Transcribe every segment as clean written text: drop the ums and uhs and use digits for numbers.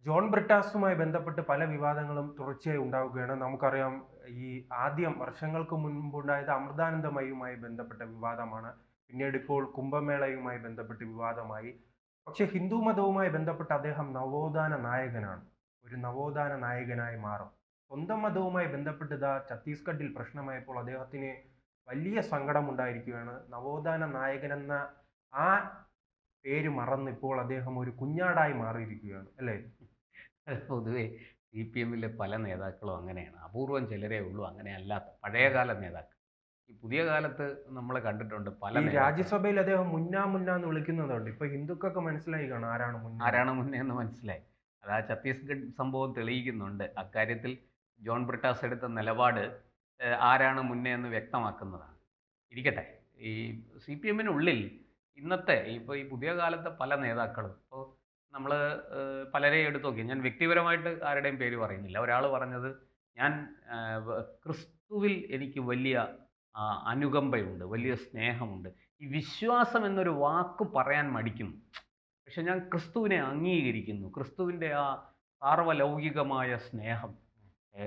John ബ്രിട്ടാസുമായി ബന്ധപ്പെട്ട് പല വിവാദങ്ങളും തുടർച്ചയായി ഉണ്ടാവുകയാണ്. നമുക്കറിയാം, ഈ ആദ്യം വർഷങ്ങൾക്ക് മുൻപുണ്ടായത് അമൃതാനന്ദമയിയുമായി ബന്ധപ്പെട്ട വിവാദമാണ്. പിന്നീട് ഇപ്പോൾ കുംഭമേളയുമായി ബന്ധപ്പെട്ട് വിവാദമായി. പക്ഷേ ഹിന്ദു മതവുമായി ബന്ധപ്പെട്ട് അദ്ദേഹം നവോത്ഥാന നായകനാണ്. ഒരു നവോത്ഥാന നായകനായി മാറും. സ്വന്തം മതവുമായി ബന്ധപ്പെട്ട് ഇതാ ഛത്തീസ്ഗഡിൽ പ്രശ്നമായപ്പോൾ അദ്ദേഹത്തിന് വലിയ സങ്കടമുണ്ടായിരിക്കുകയാണ്. നവോത്ഥാന നായകനെന്ന ആ പേര് മറന്ന് ഇപ്പോൾ അദ്ദേഹം ഒരു കുഞ്ഞാടായി മാറിയിരിക്കുകയാണ്. അല്ലേ? പൊതുവെ സി പി എമ്മിലെ പല നേതാക്കളും അങ്ങനെയാണ്. അപൂർവം ചിലരേ ഉള്ളൂ അങ്ങനെ അല്ലാത്ത പഴയകാല നേതാക്കൾ. ഈ പുതിയ കാലത്ത് നമ്മൾ കണ്ടിട്ടുണ്ട് പല ഈ നേതാക്കളും. രാജ്യസഭയിൽ അദ്ദേഹം മുന്നാ മുന്നാ എന്ന് വിളിക്കുന്നതുണ്ട്. ഇപ്പൊ ഹിന്ദുക്കൾക്ക് മനസ്സിലായി കാണും ആരാണ് മുന്ന. ആരാണ് മുന്നേ എന്ന് മനസ്സിലായി. അത് ആ ഛത്തീസ്ഗഡ് സംഭവം തെളിയിക്കുന്നുണ്ട്. അക്കാര്യത്തിൽ ജോൺ ബ്രിട്ടാസ് എടുത്ത നിലപാട് ആരാണ് മുന്നേ എന്ന് വ്യക്തമാക്കുന്നതാണ്. ഇരിക്കട്ടെ, ഈ സി പി എമ്മിനുള്ളിൽ ഇന്നത്തെ ഇപ്പോൾ ഈ പുതിയ കാലത്തെ പല നേതാക്കളും ഇപ്പോൾ നമ്മൾ പലരെയും എടുത്തു നോക്കി. ഞാൻ വ്യക്തിപരമായിട്ട് ആരുടെയും പേര് പറയുന്നില്ല. ഒരാൾ പറഞ്ഞത്, ഞാൻ ക്രിസ്തുവിൽ എനിക്ക് വലിയ അനുകമ്പയുണ്ട്, വലിയ സ്നേഹമുണ്ട്. ഈ വിശ്വാസം എന്നൊരു വാക്ക് പറയാൻ മടിക്കുന്നു. പക്ഷെ ഞാൻ ക്രിസ്തുവിനെ അംഗീകരിക്കുന്നു. ക്രിസ്തുവിൻ്റെ ആ സാർവലൗകികമായ സ്നേഹം.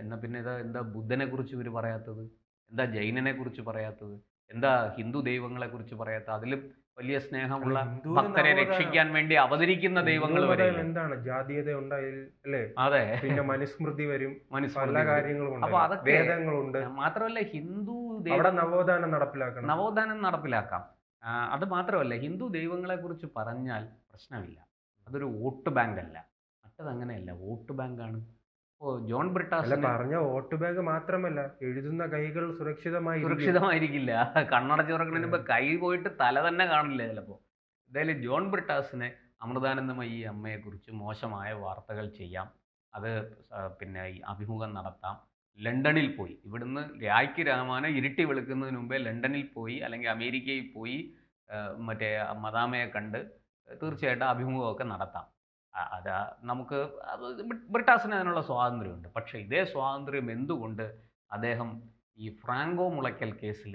എന്നാ പിന്നെ എന്താ ബുദ്ധനെ കുറിച്ച് ഇവർ പറയാത്തത്? എന്താ ജൈനനെ കുറിച്ച് പറയാത്തത്? എന്താ ഹിന്ദു ദൈവങ്ങളെ കുറിച്ച് പറയാത്തത്? അതിലും വലിയ അല്ല, സ്നേഹമുള്ള ഹിന്ദുവിന് ഭക്തരെ നവോത്ഥാന രക്ഷിക്കാൻ വേണ്ടി അവതരിക്കുന്ന ഹിന്ദു ദൈവങ്ങൾ മതം വരെയില്ലേ? എന്താണ് ജാതീയത ഉണ്ടായി, അല്ലേ? അതെ, പിന്നെ മനുസ്മൃതി വരും. പല മനുസ്മൃതി വരും. കാര്യങ്ങളും അപ്പോൾ ഉണ്ടല്ലോ, അതൊക്കെ വേദങ്ങളുണ്ട്. മാത്രമല്ല ഹിന്ദു അവിടെ നവോത്ഥാനം നടപ്പിലാക്കണം. നവോത്ഥാനം നടപ്പിലാക്കാം. അത് മാത്രമല്ല, ഹിന്ദു ദൈവങ്ങളെക്കുറിച്ച് പറഞ്ഞാൽ പ്രശ്നമില്ല. അതൊരു വോട്ട് ബാങ്ക് അല്ല. മറ്റതങ്ങനെയല്ല, വോട്ട് ബാങ്കാണ്. ഇപ്പോൾ ജോൺ അല്ല, ബ്രിട്ടാസിന് പറഞ്ഞ വോട്ട് ബാങ്ക് മാത്രമല്ല, എഴുതുന്ന കൈകൾ സുരക്ഷിതമായി ഇരിക്കും. സുരക്ഷിതമായിരിക്കില്ല. കണ്ണടച്ച് തുറക്കുന്നതിന് മുമ്പ് കൈ പോയിട്ട് തല തന്നെ കാണില്ല ചിലപ്പോൾ. എന്തായാലും ജോൺ ബ്രിട്ടാസിന് അമൃതാനന്ദമയി അമ്മയെക്കുറിച്ച് മോശമായ വാർത്തകൾ ചെയ്യാം. അത് പിന്നെ ഈ അഭിമുഖം നടത്താം. ലണ്ടനിൽ പോയി, ഇവിടുന്ന് രായ്ക്ക് രാമാനം ഇരുട്ടി വെളുക്കുന്നതിന് മുമ്പേ ലണ്ടനിൽ പോയി അല്ലെങ്കിൽ അമേരിക്കയിൽ പോയി മറ്റേ മദാമയെ കണ്ട് തീർച്ചയായിട്ടും അഭിമുഖമൊക്കെ നടത്താം. അത് നമുക്ക് അത് ബ്രിട്ടാസിന് അതിനുള്ള സ്വാതന്ത്ര്യമുണ്ട്. പക്ഷേ ഇതേ സ്വാതന്ത്ര്യം എന്തുകൊണ്ട് അദ്ദേഹം ഈ ഫ്രാങ്കോ മുളയ്ക്കൽ കേസിൽ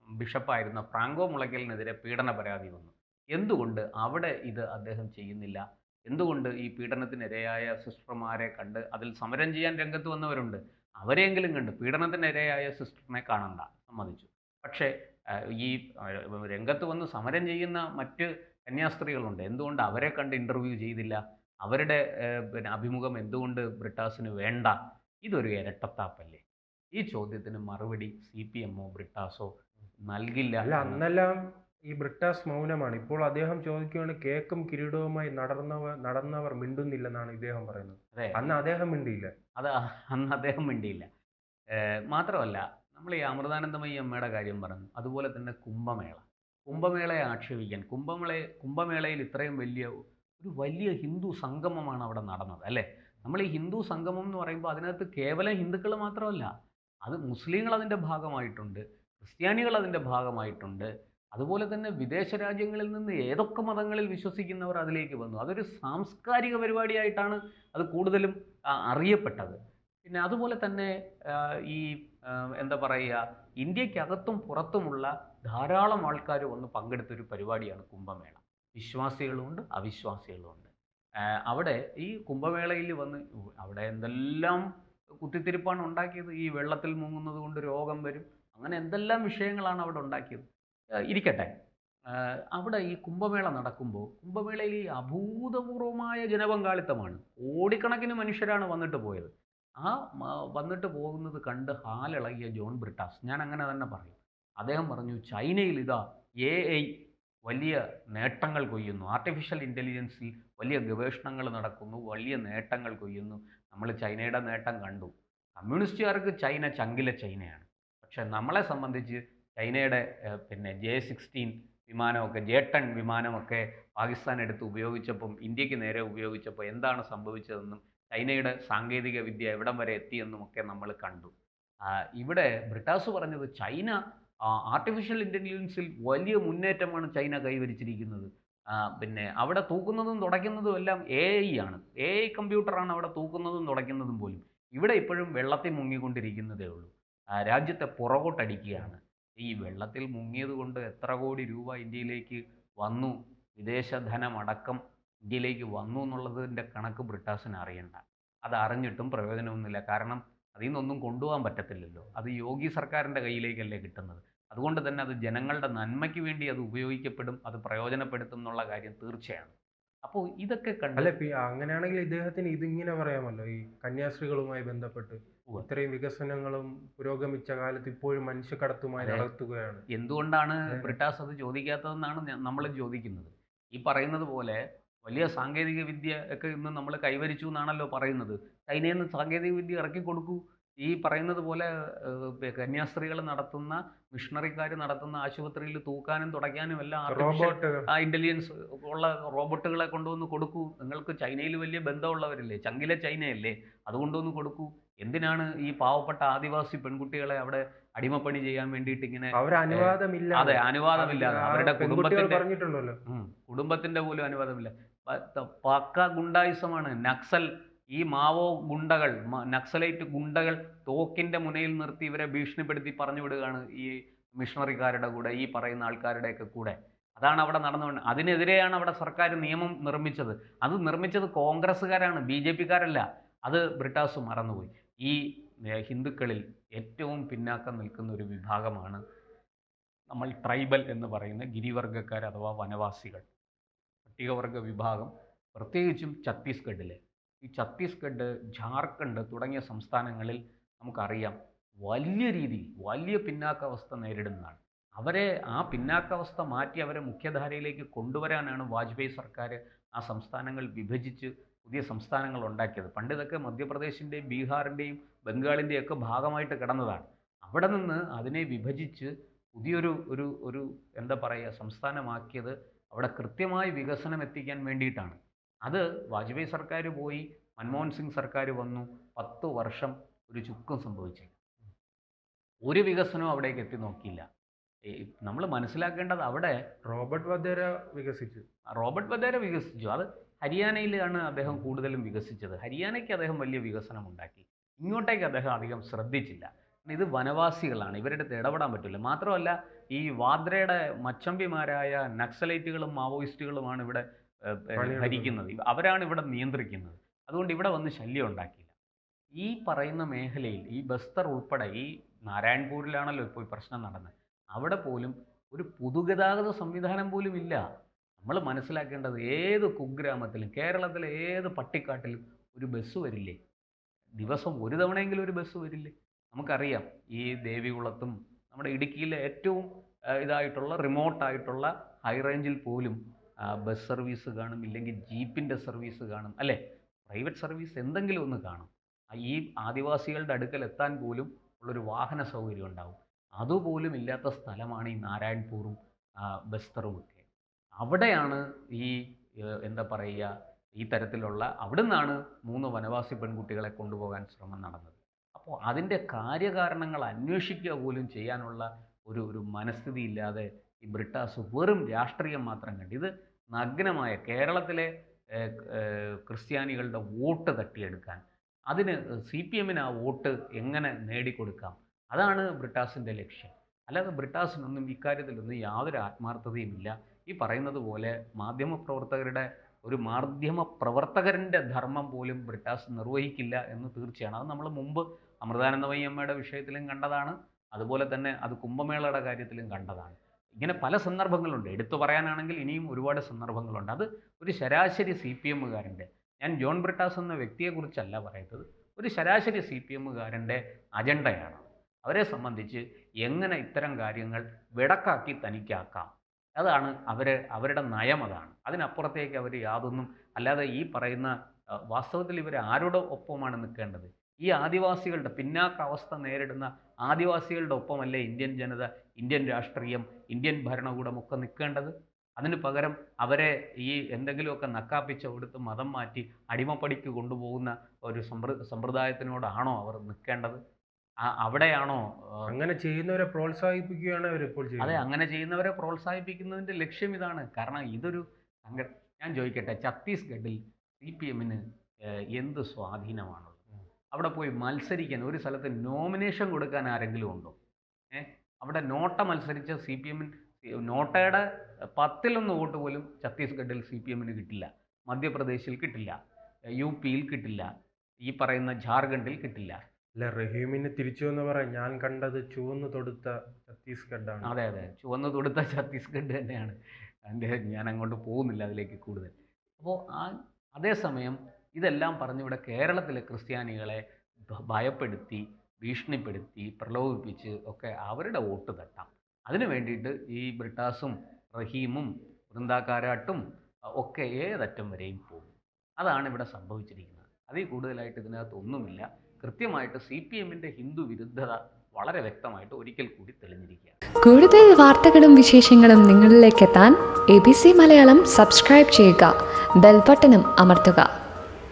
ബിഷപ്പായിരുന്ന ഫ്രാങ്കോ മുളയ്ക്കലിനെതിരെ പീഡന പരാതി വന്നു? എന്തുകൊണ്ട് അവിടെ ഇത് അദ്ദേഹം ചെയ്യുന്നില്ല? എന്തുകൊണ്ട് ഈ പീഡനത്തിനിരയായ സിസ്റ്റർമാരെ കണ്ട് അതിൽ സമരം ചെയ്യാൻ രംഗത്ത് വന്നവരുണ്ട്, അവരെയെങ്കിലും കണ്ട്, പീഡനത്തിനിരയായ സിസ്റ്ററിനെ കാണണ്ട, സമ്മതിച്ചു. പക്ഷേ ഈ രംഗത്ത് വന്ന് സമരം ചെയ്യുന്ന മറ്റ് കന്യാസ്ത്രീകളുണ്ട്, എന്തുകൊണ്ട് അവരെ കണ്ട് ഇൻ്റർവ്യൂ ചെയ്തില്ല? അവരുടെ പിന്നെ അഭിമുഖം എന്തുകൊണ്ട് ബ്രിട്ടാസിന് വേണ്ട? ഇതൊരു ഇരട്ടത്താപ്പല്ലേ? ഈ ചോദ്യത്തിന് മറുപടി സി പി എമ്മോ ബ്രിട്ടാസോ നൽകില്ല അല്ല, എന്ന്. അന്നെല്ലാം ഈ ബ്രിട്ടാസ് മൗനമാണ്. ഇപ്പോൾ അദ്ദേഹം ചോദിക്കുകയാണ്, കേക്കും കിരീടവുമായി നടന്നവർ മിണ്ടുന്നില്ലെന്നാണ് ഇദ്ദേഹം പറയുന്നത്. അതെ, അന്ന് അദ്ദേഹം മിണ്ടിയില്ല. അത് അന്ന് അദ്ദേഹം മിണ്ടിയില്ല. മാത്രമല്ല, നമ്മൾ ഈ അമൃതാനന്ദമയി അമ്മയുടെ കാര്യം പറഞ്ഞു. അതുപോലെ തന്നെ കുംഭമേള. കുംഭമേളയെ ആക്ഷേപിക്കാൻ, കുംഭമേളയിൽ ഇത്രയും വലിയ ഹിന്ദു സംഗമമാണ് അവിടെ നടന്നത്, അല്ലേ? നമ്മൾ ഈ ഹിന്ദു സംഗമം എന്ന് പറയുമ്പോൾ അതിനകത്ത് കേവലം ഹിന്ദുക്കൾ മാത്രമല്ല, അത് മുസ്ലിങ്ങൾ അതിൻ്റെ ഭാഗമായിട്ടുണ്ട്, ക്രിസ്ത്യാനികൾ അതിൻ്റെ ഭാഗമായിട്ടുണ്ട്. അതുപോലെ തന്നെ വിദേശ രാജ്യങ്ങളിൽ നിന്ന് ഏതൊക്കെ മതങ്ങളിൽ വിശ്വസിക്കുന്നവർ അതിലേക്ക് വന്നു. അതൊരു സാംസ്കാരിക പരിപാടിയായിട്ടാണ് അത് കൂടുതലും അറിയപ്പെട്ടത്. പിന്നെ അതുപോലെ തന്നെ ഈ എന്താ പറയുക, ഇന്ത്യക്കകത്തും പുറത്തുമുള്ള ധാരാളം ആൾക്കാർ വന്ന് പങ്കെടുത്തൊരു പരിപാടിയാണ് കുംഭമേള. വിശ്വാസികളുമുണ്ട്, അവിശ്വാസികളുമുണ്ട്. അവിടെ ഈ കുംഭമേളയിൽ വന്ന് അവിടെ എന്തെല്ലാം കുത്തിത്തിരിപ്പാണ് ഉണ്ടാക്കിയത്. ഈ വെള്ളത്തിൽ മുങ്ങുന്നത് കൊണ്ട് രോഗം വരും, അങ്ങനെ എന്തെല്ലാം വിഷയങ്ങളാണ് അവിടെ ഉണ്ടാക്കിയത്. ഇരിക്കട്ടെ, അവിടെ ഈ കുംഭമേള നടക്കുമ്പോൾ കുംഭമേളയിൽ ഈ അഭൂതപൂർവമായ ജനപങ്കാളിത്തമാണ്. കോടിക്കണക്കിന് മനുഷ്യരാണ് വന്നിട്ട് പോയത്. ആ വന്നിട്ട് പോകുന്നത് കണ്ട് ഹാലിളകിയ ജോൺ ബ്രിട്ടാസ്, ഞാൻ അങ്ങനെ തന്നെ പറയും, അദ്ദേഹം പറഞ്ഞു, ചൈനയിൽ ഇതാ AI വലിയ നേട്ടങ്ങൾ കൊയ്യുന്നു, ആർട്ടിഫിഷ്യൽ ഇൻ്റലിജൻസിൽ വലിയ ഗവേഷണങ്ങൾ നടക്കുന്നു, വലിയ നേട്ടങ്ങൾ കൊയ്യുന്നു. നമ്മൾ ചൈനയുടെ നേട്ടം കണ്ടു. കമ്മ്യൂണിസ്റ്റുകാർക്ക് ചൈന ചങ്കിലെ ചൈനയാണ്. പക്ഷെ നമ്മളെ സംബന്ധിച്ച് ചൈനയുടെ പിന്നെ J-16 വിമാനമൊക്കെ, J-10 വിമാനമൊക്കെ പാകിസ്ഥാൻ എടുത്ത് ഉപയോഗിച്ചപ്പം, ഇന്ത്യക്ക് നേരെ ഉപയോഗിച്ചപ്പോൾ എന്താണ് സംഭവിച്ചതെന്നും ചൈനയുടെ സാങ്കേതിക വിദ്യ എവിടം വരെ എത്തിയെന്നുമൊക്കെ നമ്മൾ കണ്ടു. ഇവിടെ ബ്രിട്ടാസ് പറഞ്ഞത്, ചൈന ആർട്ടിഫിഷ്യൽ ഇൻ്റലിജൻസിൽ വലിയ മുന്നേറ്റമാണ് ചൈന കൈവരിച്ചിരിക്കുന്നത്. പിന്നെ അവിടെ തൂക്കുന്നതും തുടയ്ക്കുന്നതും എല്ലാം AI ആണ്. AI കമ്പ്യൂട്ടറാണ് അവിടെ തൂക്കുന്നതും തുടയ്ക്കുന്നതും പോലും. ഇവിടെ ഇപ്പോഴും വെള്ളത്തിൽ മുങ്ങിക്കൊണ്ടിരിക്കുന്നതേ ഉള്ളൂ. രാജ്യത്തെ പുറകോട്ടടിക്കുകയാണ്. ഈ വെള്ളത്തിൽ മുങ്ങിയത് കൊണ്ട് എത്ര കോടി രൂപ ഇന്ത്യയിലേക്ക് വന്നു, വിദേശ ധനമടക്കം ഇന്ത്യയിലേക്ക് വന്നു എന്നുള്ളതിൻ്റെ കണക്ക് ബ്രിട്ടാസിന് അറിയണ്ട. അത് അറിഞ്ഞിട്ടും പ്രയോജനമൊന്നുമില്ല. കാരണം അതിൽ നിന്നൊന്നും കൊണ്ടുപോകാൻ പറ്റത്തില്ലല്ലോ. അത് യോഗി സർക്കാരിൻ്റെ കയ്യിലേക്കല്ലേ കിട്ടുന്നത്. അതുകൊണ്ട് തന്നെ അത് ജനങ്ങളുടെ നന്മയ്ക്ക് വേണ്ടി അത് ഉപയോഗിക്കപ്പെടും, അത് പ്രയോജനപ്പെടുത്തും എന്നുള്ള കാര്യം തീർച്ചയാണ്. അപ്പോൾ ഇതൊക്കെ കണ്ട് അല്ല, അങ്ങനെയാണെങ്കിൽ ഇദ്ദേഹത്തിന് ഇതിങ്ങനെ പറയാമല്ലോ, ഈ കന്യാസ്ത്രീകളുമായി ബന്ധപ്പെട്ട് ഉവ്വ്. ഇത്രയും വികസനങ്ങളും പുരോഗമിച്ച കാലത്ത് ഇപ്പോഴും മനുഷ്യക്കടത്തുമായി അതെ. നടത്തുകയാണ്. എന്തുകൊണ്ടാണ് അതെ. ബ്രിട്ടാസ് അത് ചോദിക്കാത്തതെന്നാണ് നമ്മളും ചോദിക്കുന്നത്. ഈ പറയുന്നത് പോലെ വലിയ സാങ്കേതിക വിദ്യ ഒക്കെ ഇന്ന് നമ്മൾ കൈവരിച്ചു എന്നാണല്ലോ പറയുന്നത്. ചൈനയിൽ നിന്ന് സാങ്കേതിക വിദ്യ ഇറക്കി കൊടുക്കൂ. ഈ പറയുന്നത് പോലെ കന്യാസ്ത്രീകൾ നടത്തുന്ന, മിഷണറിക്കാർ നടത്തുന്ന ആശുപത്രിയിൽ തൂക്കാനും തുടയ്ക്കാനും എല്ലാം ആർട്ടിഫിഷ്യൽ റോബോട്ടുകൾ. ഇൻ്റലിജൻസ് ഉള്ള റോബോട്ടുകളെ കൊണ്ടുവന്ന് കൊടുക്കൂ. നിങ്ങൾക്ക് ചൈനയിൽ വലിയ ബന്ധമുള്ളവരല്ലേ, ചങ്കിലെ ചൈനയല്ലേ, അതുകൊണ്ടുവന്ന് കൊടുക്കൂ. എന്തിനാണ് ഈ പാവപ്പെട്ട ആദിവാസി പെൺകുട്ടികളെ അവിടെ അടിമപ്പണി ചെയ്യാൻ വേണ്ടിയിട്ട് ഇങ്ങനെ അവര് അനുവാദമില്ല. അതെ, അനുവാദമില്ലാതെ അവരുടെ പെൺകുട്ടികൾ പറഞ്ഞിട്ടുണ്ടല്ലോ. കുടുംബത്തിന്റെ പോലും അനുവാദമില്ല. പക്ക ഗുണ്ടായിസമാണ്. നക്സൽ, ഈ മാവോ ഗുണ്ടകൾ, നക്സലൈറ്റ് ഗുണ്ടകൾ തോക്കിന്റെ മുനയിൽ നിർത്തി ഇവരെ ഭീഷണിപ്പെടുത്തി പറഞ്ഞു വിടുകയാണ് ഈ മിഷണറിക്കാരുടെ കൂടെ, ഈ പറയുന്ന ആൾക്കാരുടെയൊക്കെ കൂടെ. അതാണ് അവിടെ നടന്നുകൊണ്ട്. അതിനെതിരെയാണ് അവിടെ സർക്കാർ നിയമം നിർമ്മിച്ചത്. അത് നിർമ്മിച്ചത് കോൺഗ്രസ്സുകാരാണ്, BJP-ക്കാരല്ല. അത് ബ്രിട്ടാസ് മറന്നുപോയി. ഈ ഹിന്ദുക്കളിൽ ഏറ്റവും പിന്നാക്കം നിൽക്കുന്ന ഒരു വിഭാഗമാണ് നമ്മൾ ട്രൈബൽ എന്ന് പറയുന്ന ഗിരിവർഗ്ഗക്കാർ അഥവാ വനവാസികൾ. പട്ടികവർഗ വിഭാഗം, പ്രത്യേകിച്ചും ഛത്തീസ്ഗഡിലെ. ഈ ഛത്തീസ്ഗഡ്, ജാർഖണ്ഡ് തുടങ്ങിയ സംസ്ഥാനങ്ങളിൽ നമുക്കറിയാം വലിയ രീതിയിൽ വലിയ പിന്നാക്കാവസ്ഥ നേരിടുന്നതാണ്. അവരെ ആ പിന്നാക്കാവസ്ഥ മാറ്റി അവരെ മുഖ്യധാരയിലേക്ക് കൊണ്ടുവരാനാണ് വാജ്പേയി സർക്കാർ ആ സംസ്ഥാനങ്ങൾ വിഭജിച്ച് പുതിയ സംസ്ഥാനങ്ങൾ ഉണ്ടാക്കിയത്. പണ്ട് ഇതൊക്കെ മധ്യപ്രദേശിൻ്റെയും ബീഹാറിൻ്റെയും ബംഗാളിൻ്റെയും ഒക്കെ ഭാഗമായിട്ട് കിടന്നതാണ്. അവിടെ നിന്ന് അതിനെ വിഭജിച്ച് പുതിയൊരു ഒരു ഒരു എന്താ പറയുക സംസ്ഥാനമാക്കിയത് അവിടെ കൃത്യമായി വികസനം എത്തിക്കാൻ വേണ്ടിയിട്ടാണ്. അത് വാജ്പേയി സർക്കാർ പോയി, മൻമോഹൻ സിംഗ് സർക്കാർ വന്നു, 10 വർഷം ഒരു ചുക്കും സംഭവിച്ചില്ല. ഒരു വികസനവും അവിടേക്ക് എത്തി നോക്കിയില്ല. നമ്മൾ മനസ്സിലാക്കേണ്ടത് അവിടെ റോബർട്ട് വധേര വികസിച്ചു. അത് ഹരിയാനയിലാണ് അദ്ദേഹം കൂടുതലും വികസിച്ചത്. ഹരിയാനയ്ക്ക് അദ്ദേഹം വലിയ വികസനം ഉണ്ടാക്കി. ഇങ്ങോട്ടേക്ക് അദ്ദേഹം അധികം ശ്രദ്ധിച്ചില്ല. ഇത് വനവാസികളാണ്, ഇവരുടെ അടുത്ത് ഇടപെടാൻ പറ്റില്ല. മാത്രമല്ല ഈ വാദ്രയുടെ മച്ചമ്പിമാരായ നക്സലൈറ്റുകളും മാവോയിസ്റ്റുകളുമാണ് ഇവിടെ ഭരിക്കുന്നത്. അവരാണ് ഇവിടെ നിയന്ത്രിക്കുന്നത്. അതുകൊണ്ട് ഇവിടെ വന്ന് ശല്യം ഉണ്ടാക്കിയില്ല. ഈ പറയുന്ന മേഖലയിൽ ഈ ബസ്തർ ഉൾപ്പെടെ, ഈ നാരായൺപൂരിലാണല്ലോ ഇപ്പോൾ ഈ പ്രശ്നം നടന്നത്, അവിടെ പോലും ഒരു പൊതുഗതാഗത സംവിധാനം പോലും ഇല്ല. നമ്മൾ മനസ്സിലാക്കേണ്ടത് ഏത് കുഗ്രാമത്തിലും കേരളത്തിലെ ഏത് പട്ടിക്കാട്ടിലും ഒരു ബസ് വരില്ലേ? ദിവസം ഒരു തവണയെങ്കിലും ഒരു ബസ് വരില്ലേ? നമുക്കറിയാം ഈ ദേവികുളത്തും നമ്മുടെ ഇടുക്കിയിലെ ഏറ്റവും ഇതായിട്ടുള്ള റിമോട്ടായിട്ടുള്ള ഹൈ റേഞ്ചിൽ പോലും ബസ് സർവീസ് കാണും, ഇല്ലെങ്കിൽ ജീപ്പിൻ്റെ സർവീസ് കാണും, അല്ലേ? പ്രൈവറ്റ് സർവീസ് എന്തെങ്കിലും ഒന്ന് കാണും. ഈ ആദിവാസികളുടെ അടുക്കൽ എത്താൻ പോലും ഉള്ളൊരു വാഹന സൗകര്യം ഉണ്ടാവും. അതുപോലും ഇല്ലാത്ത സ്ഥലമാണ് ഈ നാരായൺപൂറും ബസ്തറുമൊക്കെ. അവിടെയാണ് ഈ എന്താ പറയുക ഈ തരത്തിലുള്ള, അവിടുന്നാണ് 3 വനവാസി പെൺകുട്ടികളെ കൊണ്ടുപോകാൻ ശ്രമം നടന്നത്. അപ്പോൾ അതിൻ്റെ കാര്യകാരണങ്ങൾ അന്വേഷിക്കുക പോലും ചെയ്യാനുള്ള ഒരു മനസ്ഥിതി ഇല്ലാതെ ഈ ബ്രിട്ടാസ് വെറും രാഷ്ട്രീയം മാത്രം കണ്ട്, ഇത് നഗ്നമായ കേരളത്തിലെ ക്രിസ്ത്യാനികളുടെ വോട്ട് തട്ടിയെടുക്കാൻ, അതിന് CPM-ന് ആ വോട്ട് എങ്ങനെ നേടിക്കൊടുക്കാം, അതാണ് ബ്രിട്ടാസിൻ്റെ ലക്ഷ്യം. അല്ലാതെ ബ്രിട്ടാസിനൊന്നും ഇക്കാര്യത്തിലൊന്നും യാതൊരു ആത്മാർത്ഥതയുമില്ല. ഈ പറയുന്നത് പോലെ മാധ്യമപ്രവർത്തകരുടെ ധർമ്മം പോലും ബ്രിട്ടാസ് നിർവഹിക്കില്ല എന്ന് തീർച്ചയാണ്. അത് നമ്മൾ മുമ്പ് അമൃതാനന്ദമയി അമ്മയുടെ വിഷയത്തിലും കണ്ടതാണ്. അതുപോലെ തന്നെ അത് കുംഭമേളയുടെ കാര്യത്തിലും കണ്ടതാണ്. ഇങ്ങനെ പല സന്ദർഭങ്ങളുണ്ട്. എടുത്തു പറയാനാണെങ്കിൽ ഇനിയും ഒരുപാട് സന്ദർഭങ്ങളുണ്ട്. അത് ഒരു ശരാശരി CPM-കാരൻ്റെ, ഞാൻ ജോൺ ബ്രിട്ടാസ് എന്ന വ്യക്തിയെക്കുറിച്ചല്ല പറയുന്നത്, ഒരു ശരാശരി CPM-കാരൻ്റെ അജണ്ടയാണ്. അവരെ സംബന്ധിച്ച് എങ്ങനെ ഇത്തരം കാര്യങ്ങൾ വെടക്കാക്കി തനിക്കാക്കാം, അതാണ് അവരുടെ നയം. അതാണ്. അതിനപ്പുറത്തേക്ക് അവർ യാതൊന്നും, അല്ലാതെ ഈ പറയുന്ന വാസ്തവത്തിൽ ഇവർ ആരുടെ ഒപ്പമാണ് നിൽക്കേണ്ടത്? ഈ ആദിവാസികളുടെ പിന്നാക്കാവസ്ഥ നേരിടുന്ന ആദിവാസികളുടെ ഒപ്പമല്ലേ ഇന്ത്യൻ ജനത, ഇന്ത്യൻ രാഷ്ട്രീയം, ഇന്ത്യൻ ഭരണകൂടമൊക്കെ നിൽക്കേണ്ടത്? അതിന് പകരം അവരെ ഈ എന്തെങ്കിലുമൊക്കെ നക്കാപ്പിച്ച കൊടുത്ത് മതം മാറ്റി അടിമപ്പടിക്ക് കൊണ്ടുപോകുന്ന ഒരു സമ്പ്രദായത്തിനോടാണോ അവർ നിൽക്കേണ്ടത്? അവിടെയാണോ? അങ്ങനെ ചെയ്യുന്നവരെ പ്രോത്സാഹിപ്പിക്കുകയാണ് അവരിപ്പോൾ അതെ, ചെയ്യുന്നത്. അങ്ങനെ ചെയ്യുന്നവരെ പ്രോത്സാഹിപ്പിക്കുന്നതിൻ്റെ ലക്ഷ്യം ഇതാണ്. കാരണം ഇതൊരു ഞാൻ ചോദിക്കട്ടെ, ഛത്തീസ്ഗഡിൽ CPM-ന് എന്ത് സ്വാധീനമാണുള്ളത്? അവിടെ പോയി മത്സരിക്കാൻ, ഒരു സ്ഥലത്ത് നോമിനേഷൻ കൊടുക്കാൻ ആരെങ്കിലും ഉണ്ടോ? അവിടെ നോട്ട മത്സരിച്ച CPM-ന് നോട്ടയുടെ 10-1 വോട്ട് പോലും ഛത്തീസ്ഗഡിൽ CPM-ന് കിട്ടില്ല. മധ്യപ്രദേശിൽ കിട്ടില്ല, യു പിയിൽ കിട്ടില്ല, ഈ പറയുന്ന ജാർഖണ്ഡിൽ കിട്ടില്ല. അല്ല, റഹീമിന് തിരിച്ചു എന്ന് പറയാം, ഞാൻ കണ്ടത് ചുവന്നു തൊടുത്ത ഛത്തീസ്ഗഡാണ്. അതെ അതെ, ചുവന്ന് തൊടുത്ത ഛത്തീസ്ഗഡ് തന്നെയാണ്. ഞാൻ അങ്ങോട്ട് പോകുന്നില്ല അതിലേക്ക് കൂടുതൽ. അപ്പോൾ അതേസമയം ഇതെല്ലാം പറഞ്ഞിവിടെ കേരളത്തിലെ ക്രിസ്ത്യാനികളെ ഭയപ്പെടുത്തി, ഭീഷണിപ്പെടുത്തി, പ്രലോഭിപ്പിച്ച് ഒക്കെ അവരുടെ വോട്ട് തട്ടാം. അതിനു വേണ്ടിയിട്ട് ഈ ബ്രിട്ടാസും റഹീമും വൃന്ദാകാരാട്ടും ഒക്കെ ഏതറ്റം വരെയും പോകും. അതാണ് ഇവിടെ സംഭവിച്ചിരിക്കുന്നത്. അതിൽ കൂടുതലായിട്ട് ഇതിനകത്ത് ഒന്നുമില്ല. കൃത്യമായിട്ട് CPM-ന്റെ ഹിന്ദു വിരുദ്ധത വളരെ വ്യക്തമായിട്ട് ഒരിക്കൽ കൂടി തെളിഞ്ഞിരിക്കുകയാണ്. കൂടുതൽ വാർത്തകളും വിശേഷങ്ങളും നിങ്ങളിലേക്ക് എത്താൻ ABC മലയാളം സബ്സ്ക്രൈബ് ചെയ്യുക, ബെൽ ബട്ടണും അമർത്തുക.